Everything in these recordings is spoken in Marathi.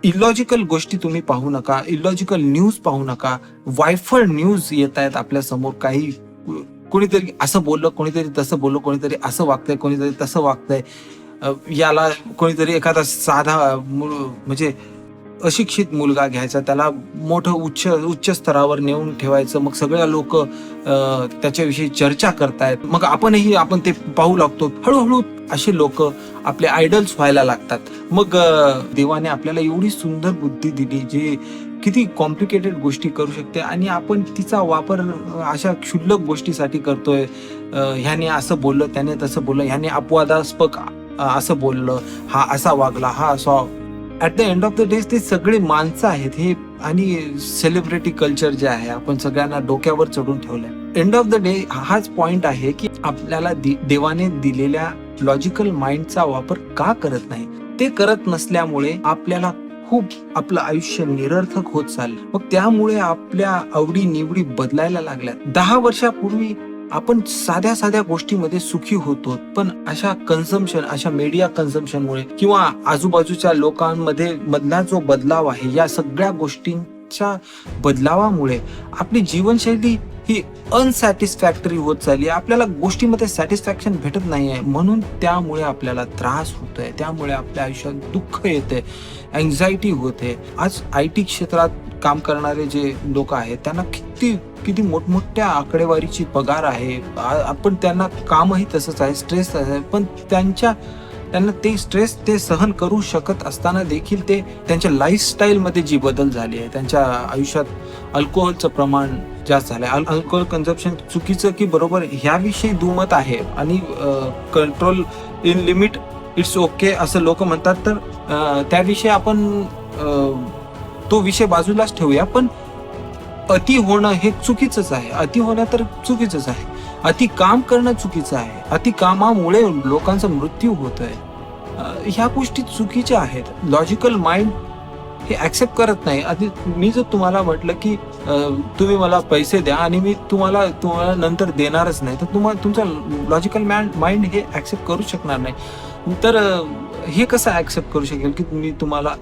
इलॉजिकल गोष्टी तुम्ही पाहू नका, इलॉजिकल न्यूज पाहू नका. वायफळ न्यूज येत आहेत आपल्या समोर. काही कोणीतरी असं बोललं, कोणीतरी तसं बोललं, कोणीतरी असं वागतंय, कोणीतरी तसं वागतंय. याला कोणीतरी एखादा साधा म्हणजे अशिक्षित मुलगा घ्यायचा, त्याला मोठं उच्च उच्च स्तरावर नेऊन ठेवायचं. मग सगळ्या लोक त्याच्याविषयी चर्चा करतायत. मग आपण ते पाहू लागतो. हळूहळू असे लोक आपले आयडल्स व्हायला लागतात. मग देवाने आपल्याला एवढी सुंदर बुद्धी दिली, जे किती कॉम्प्लिकेटेड गोष्टी करू शकते, आणि आपण तिचा वापर अशा क्षुल्लक गोष्टीसाठी करतोय. ह्याने असं बोललं, त्याने तसं बोललं, ह्याने अपवादास्पद असं बोललं, हा असा वागला, हा असा. At the end of the day ते सगळे माणसं आहेत हे. आणि सेलिब्रिटी कल्चर जे आहे, आपण सगळ्यांना डोक्यावर चढून ठेवलंय. एंड ऑफ द डे हाच पॉइंट आहे की आपल्याला देवाने दिलेल्या लॉजिकल माइंडचा वापर का करत नाही. ते करत नसल्यामुळे आपल्याला खूप आपलं आयुष्य निरर्थक होत चाललं. मग त्यामुळे आपल्या आवडी निवडी बदलायला लागल्या. 10 वर्षापूर्वी आपण साध्या साध्या गोष्टीमध्ये सुखी होतो, पण अशा मीडिया कन्झम्पशनमुळे किंवा आजूबाजूच्या लोकांमध्ये मधला जो बदलाव आहे, या सगळ्या गोष्टींच्या बदलावामुळे आपली जीवनशैली ही अनसॅटिस्फॅक्टरी होत चालली. आपल्याला गोष्टीमध्ये सॅटिस्फॅक्शन भेटत नाहीये, म्हणून त्यामुळे आपल्याला त्रास होतोय, त्यामुळे आपल्या आयुष्यात दुःख येते, अँझायटी होते. आज IT क्षेत्रात काम करणारे जे लोक आहेत, त्यांना किती किती मोठमोठ्या आकडेवारीची पगार आहे. आपण त्यांना कामही तसंच आहे, स्ट्रेस आहे, पण त्यांना ते स्ट्रेस ते सहन करू शकत असताना देखील ते त्यांच्या लाईफस्टाईल मध्ये जी बदल झाली आहे, त्यांच्या आयुष्यात अल्कोहोलचं प्रमाण जास्त झालंय. अल्कोहोल कन्झम्पशन चुकीचं की बरोबर ह्याविषयी दुमत आहे. आणि control in limit it's okay असं लोक म्हणतात. तर त्याविषयी आपण तो विषय बाजूलाच ठेवूया. पण अति होणं हे चुकीचंच आहे. अति होणं तर चुकीचंच आहे. अति काम करणं चुकीचं आहे. अति कामामुळे लोकांचा मृत्यू होतोय. ह्या गोष्टी चुकीच्या आहेत. लॉजिकल माइंड हे ऍक्सेप्ट करत नाही. आधी मी जर तुम्हाला म्हटलं की तुम्ही मला पैसे द्या आणि मी तुम्हाला नंतर देणारच नाही, तर तुमचा लॉजिकल माइंड हे ऍक्सेप्ट करू शकणार नाही. तर हे कसं ऍक्सेप्ट करू शकेल की मी तुम्हाला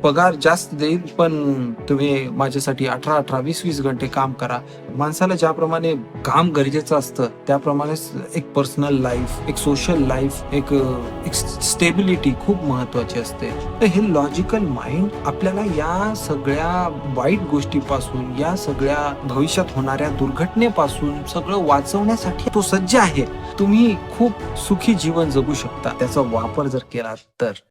पगार जास्त देईल, पण तुम्ही माझ्यासाठी 18-18, 20-20 घंटे काम करा. माणसाला ज्याप्रमाणे काम गरजेचं असतं, त्याप्रमाणेच एक पर्सनल लाईफ, एक सोशल लाईफ, एक स्टेबिलिटी खूप महत्वाची असते. तर हे लॉजिकल माइंड आपल्याला या सगळ्या वाईट गोष्टीपासून, या सगळ्या भविष्यात होणाऱ्या दुर्घटनेपासून सगळं वाचवण्यासाठी तो सज्ज आहे. तुम्ही खूप सुखी जीवन जगू शकता त्याचा वापर जर केला तर.